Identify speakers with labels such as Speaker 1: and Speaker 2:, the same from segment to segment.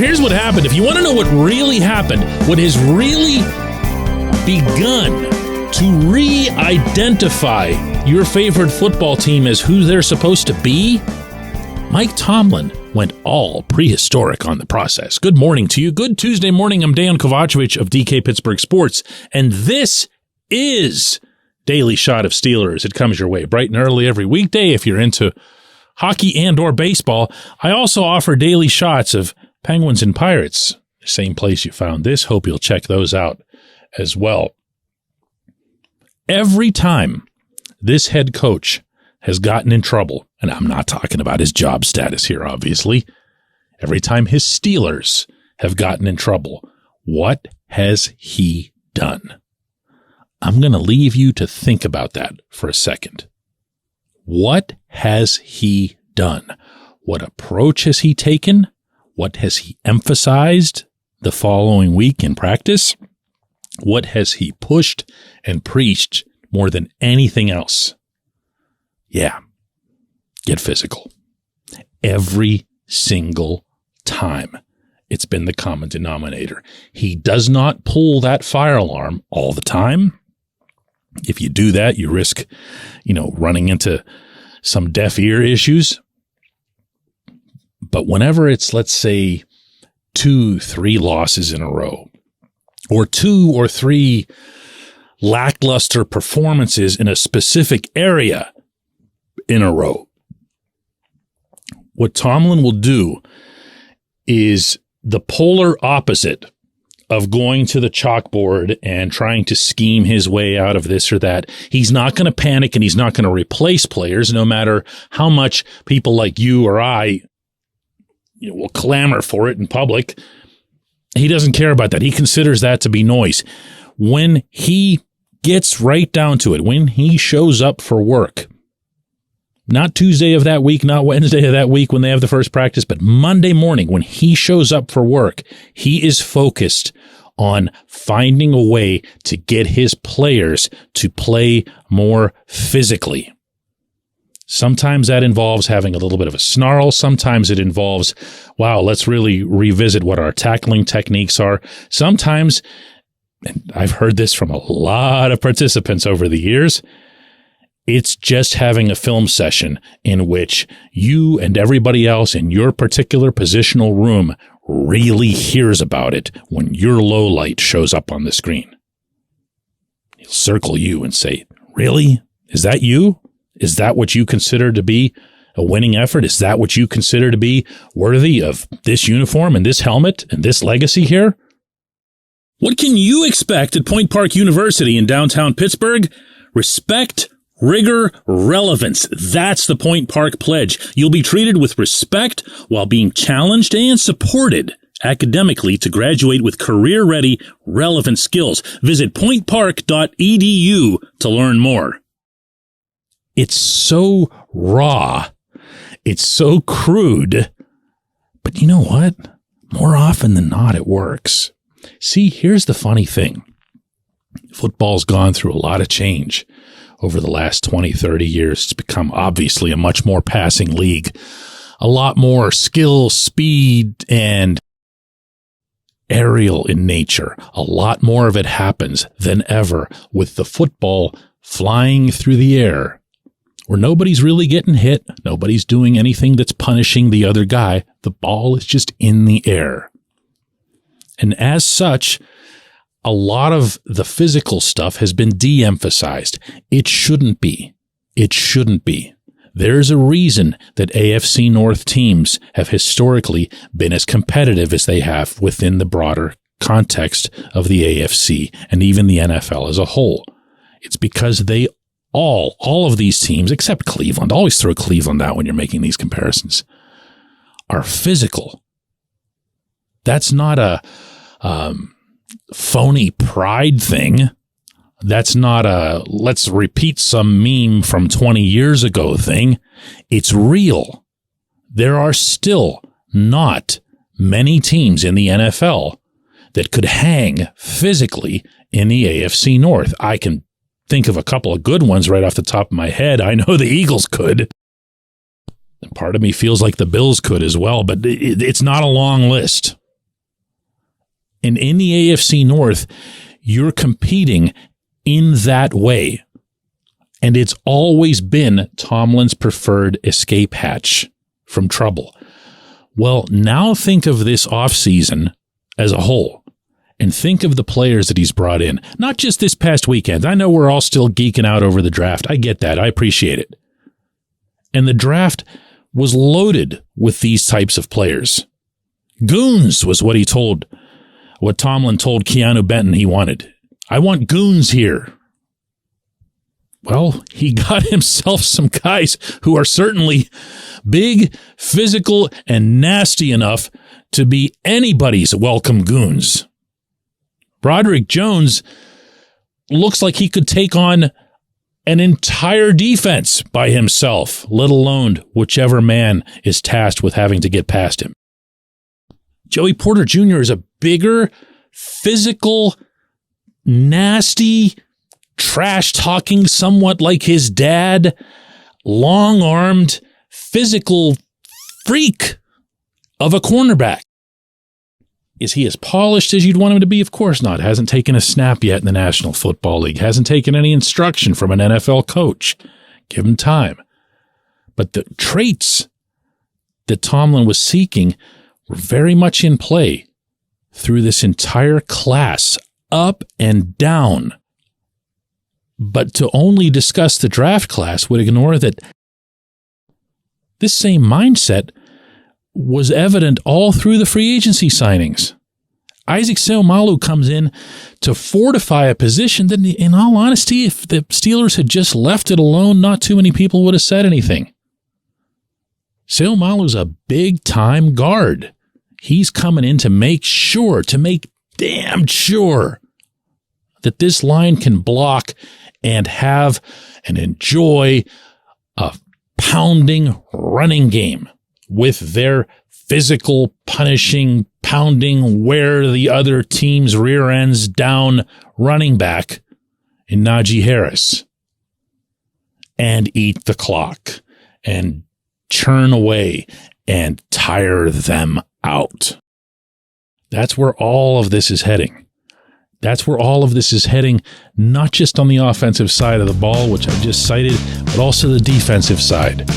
Speaker 1: here's what happened. If you want to know what really happened, what has really begun to re-identify your favorite football team as who they're supposed to be, Mike Tomlin went all prehistoric on the process. Good morning to you. Good Tuesday morning. I'm Dejan Kovacevic of DK Pittsburgh Sports, and this is Daily Shot of Steelers. It comes your way bright and early every weekday if you're into hockey and or baseball. I also offer daily shots of Penguins and Pirates. Same place you found this. Hope you'll check those out as well. Every time this head coach has gotten in trouble, and I'm not talking about his job status here, obviously. Every time his Steelers have gotten in trouble, what has he done? I'm going to leave you to think about that for a second. What has he done? What approach has he taken? What has he emphasized the following week in practice? What has he pushed and preached more than anything else? Yeah, get physical. Every single time, it's been the common denominator. He does not pull that fire alarm all the time. If you do that, you risk, running into some deaf ear issues. But whenever it's, let's say, 2-3 losses in a row, or 2 or 3 lackluster performances in a specific area in a row, what Tomlin will do is the polar opposite of going to the chalkboard and trying to scheme his way out of this or that. He's not going to panic, and he's not going to replace players, no matter how much people like you or I will clamor for it in public. He doesn't care about that. He considers that to be noise. When he gets right down to it, when he shows up for work, not Tuesday of that week, not Wednesday of that week when they have the first practice, but Monday morning when he shows up for work, he is focused on finding a way to get his players to play more physically. Sometimes that involves having a little bit of a snarl. Sometimes it involves, wow, let's really revisit what our tackling techniques are. Sometimes, and I've heard this from a lot of participants over the years, it's just having a film session in which you and everybody else in your particular positional room really hears about it when your low light shows up on the screen. He'll circle you and say, really? Is that you? Is that what you consider to be a winning effort? Is that what you consider to be worthy of this uniform and this helmet and this legacy here? What can you expect at Point Park University in downtown Pittsburgh? Respect, rigor, relevance. That's the Point Park Pledge. You'll be treated with respect while being challenged and supported academically to graduate with career-ready, relevant skills. Visit pointpark.edu to learn more. It's so raw. It's so crude. But you know what? More often than not, it works. See, here's the funny thing. Football's gone through a lot of change over the last 20, 30 years. It's become obviously a much more passing league, a lot more skill, speed, and aerial in nature. A lot more of it happens than ever with the football flying through the air, where nobody's really getting hit. Nobody's doing anything that's punishing the other guy. The ball is just in the air. And as such, a lot of the physical stuff has been de-emphasized. It shouldn't be. It shouldn't be. There's a reason that AFC North teams have historically been as competitive as they have within the broader context of the AFC and even the NFL as a whole. It's because they all of these teams, except Cleveland, always throw Cleveland out when you're making these comparisons, are physical. That's not a phony pride thing. That's not a let's repeat some meme from 20 years ago thing. It's real. There are still not many teams in the NFL that could hang physically in the AFC North. I can think of a couple of good ones right off the top of my head. I know the Eagles could. And part of me feels like the Bills could as well, but it's not a long list. And in the AFC North, you're competing in that way. And it's always been Tomlin's preferred escape hatch from trouble. Well, now think of this offseason as a whole. And think of the players that he's brought in. Not just this past weekend. I know we're all still geeking out over the draft. I get that. I appreciate it. And the draft was loaded with these types of players. Goons was what Tomlin told Keanu Benton he wanted. I want goons here. Well, he got himself some guys who are certainly big, physical, and nasty enough to be anybody's welcome goons. Broderick Jones looks like he could take on an entire defense by himself, let alone whichever man is tasked with having to get past him. Joey Porter Jr. is a bigger, physical, nasty, trash-talking, somewhat like his dad, long-armed, physical freak of a cornerback. Is he as polished as you'd want him to be? Of course not. Hasn't taken a snap yet in the National Football League. Hasn't taken any instruction from an NFL coach. Give him time. But the traits that Tomlin was seeking were very much in play through this entire class, up and down. But to only discuss the draft class would ignore that this same mindset was evident all through the free agency signings. Isaac Seumalo comes in to fortify a position that, in all honesty, if the Steelers had just left it alone, not too many people would have said anything. Seumalo's a big-time guard. He's coming in to make damn sure that this line can block and have and enjoy a pounding running game with their physical, punishing, pounding, wear the other team's rear ends down running back in Najee Harris. And eat the clock and churn away and tire them out. That's where all of this is heading. That's where all of this is heading, not just on the offensive side of the ball, which I just cited, but also the defensive side.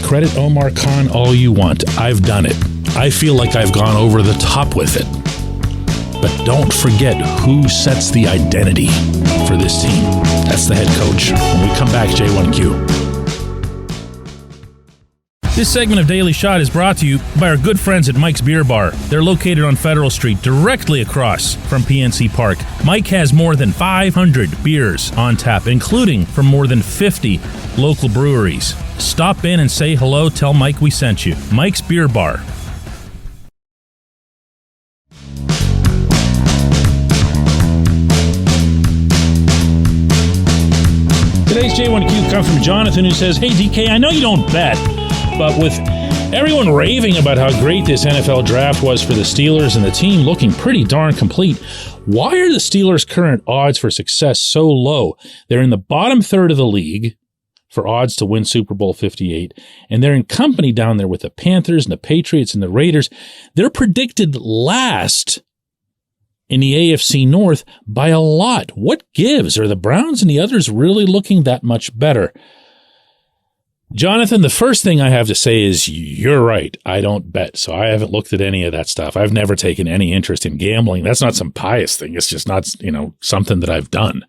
Speaker 1: Credit Omar Khan all you want. I've done it. I feel like I've gone over the top with it. But don't forget who sets the identity for this team. That's the head coach. When we come back, J1Q. This segment of Daily Shot is brought to you by our good friends at Mike's Beer Bar. They're located on Federal Street, directly across from PNC Park. Mike has more than 500 beers on tap, including from more than 50 local breweries. Stop in and say hello. Tell Mike we sent you. Mike's Beer Bar. Today's J1Q comes from Jonathan, who says, "Hey DK, I know you don't bet, but with everyone raving about how great this NFL draft was for the Steelers and the team looking pretty darn complete, why are the Steelers' current odds for success so low? They're in the bottom third of the league for odds to win Super Bowl 58, and they're in company down there with the Panthers and the Patriots and the Raiders. They're predicted last in the AFC North by a lot. What gives? Are the Browns and the others really looking that much better?" Jonathan, the first thing I have to say is you're right. I don't bet, so I haven't looked at any of that stuff. I've never taken any interest in gambling. That's not some pious thing. It's just not, something that I've done.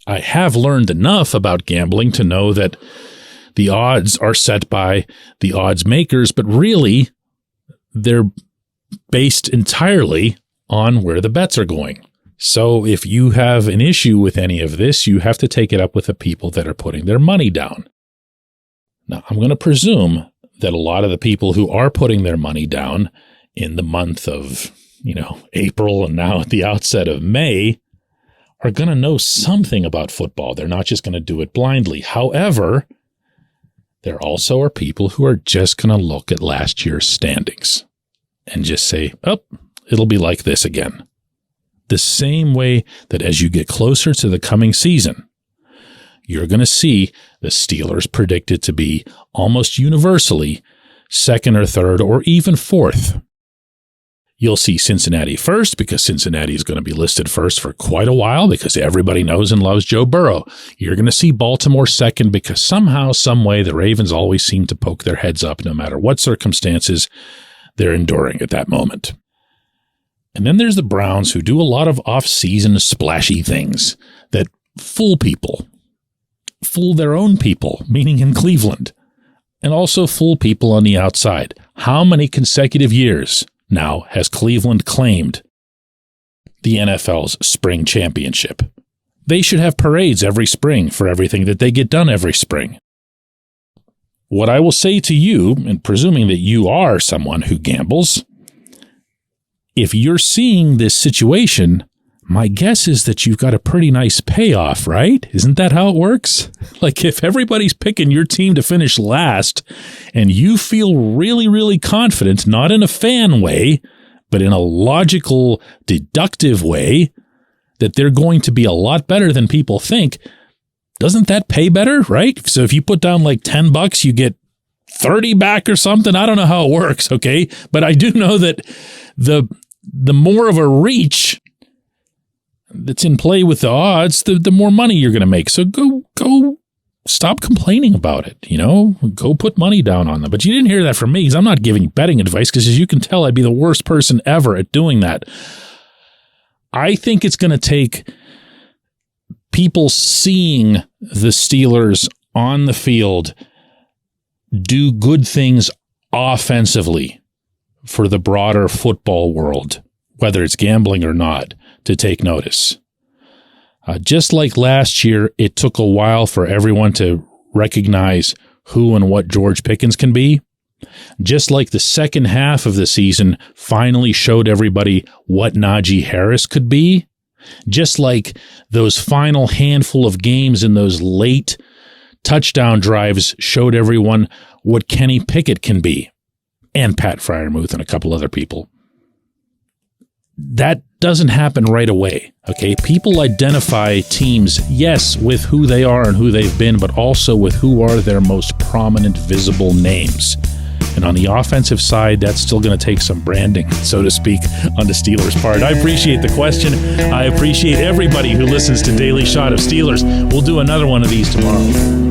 Speaker 1: I have learned enough about gambling to know that the odds are set by the odds makers, but really they're based entirely on where the bets are going. So if you have an issue with any of this, you have to take it up with the people that are putting their money down. Now, I'm going to presume that a lot of the people who are putting their money down in the month of, April and now at the outset of May are going to know something about football. They're not just going to do it blindly. However, there also are people who are just going to look at last year's standings and just say, it'll be like this again. The same way that as you get closer to the coming season, you're going to see the Steelers predicted to be almost universally second or third or even fourth. You'll see Cincinnati first because Cincinnati is going to be listed first for quite a while because everybody knows and loves Joe Burrow. You're going to see Baltimore second because somehow, some way, the Ravens always seem to poke their heads up no matter what circumstances they're enduring at that moment. And then there's the Browns, who do a lot of off-season splashy things that fool people, fool their own people, meaning in Cleveland, and also fool people on the outside. How many consecutive years now has Cleveland claimed the NFL's spring championship? They should have parades every spring for everything that they get done every spring. What I will say to you, and presuming that you are someone who gambles, if you're seeing this situation, my guess is that you've got a pretty nice payoff, right? Isn't that how it works? Like if everybody's picking your team to finish last and you feel really, really confident, not in a fan way, but in a logical, deductive way, that they're going to be a lot better than people think, doesn't that pay better, right? So if you put down like $10, you get 30 back or something. I don't know how it works, okay? But I do know that the more of a reach that's in play with the odds, the more money you're going to make. So go stop complaining about it, Go put money down on them. But you didn't hear that from me because I'm not giving betting advice because as you can tell, I'd be the worst person ever at doing that. I think it's going to take people seeing the Steelers on the field do good things offensively for the broader football world, whether it's gambling or not, to take notice. Just like last year, it took a while for everyone to recognize who and what George Pickens can be. Just like the second half of the season finally showed everybody what Najee Harris could be. Just like those final handful of games in those late touchdown drives showed everyone what Kenny Pickett can be. And Pat Freiermuth and a couple other people. That doesn't happen right away, okay? People identify teams, yes, with who they are and who they've been, but also with who are their most prominent, visible names. And on the offensive side, that's still going to take some branding, so to speak, on the Steelers' part. I appreciate the question. I appreciate everybody who listens to Daily Shot of Steelers. We'll do another one of these tomorrow.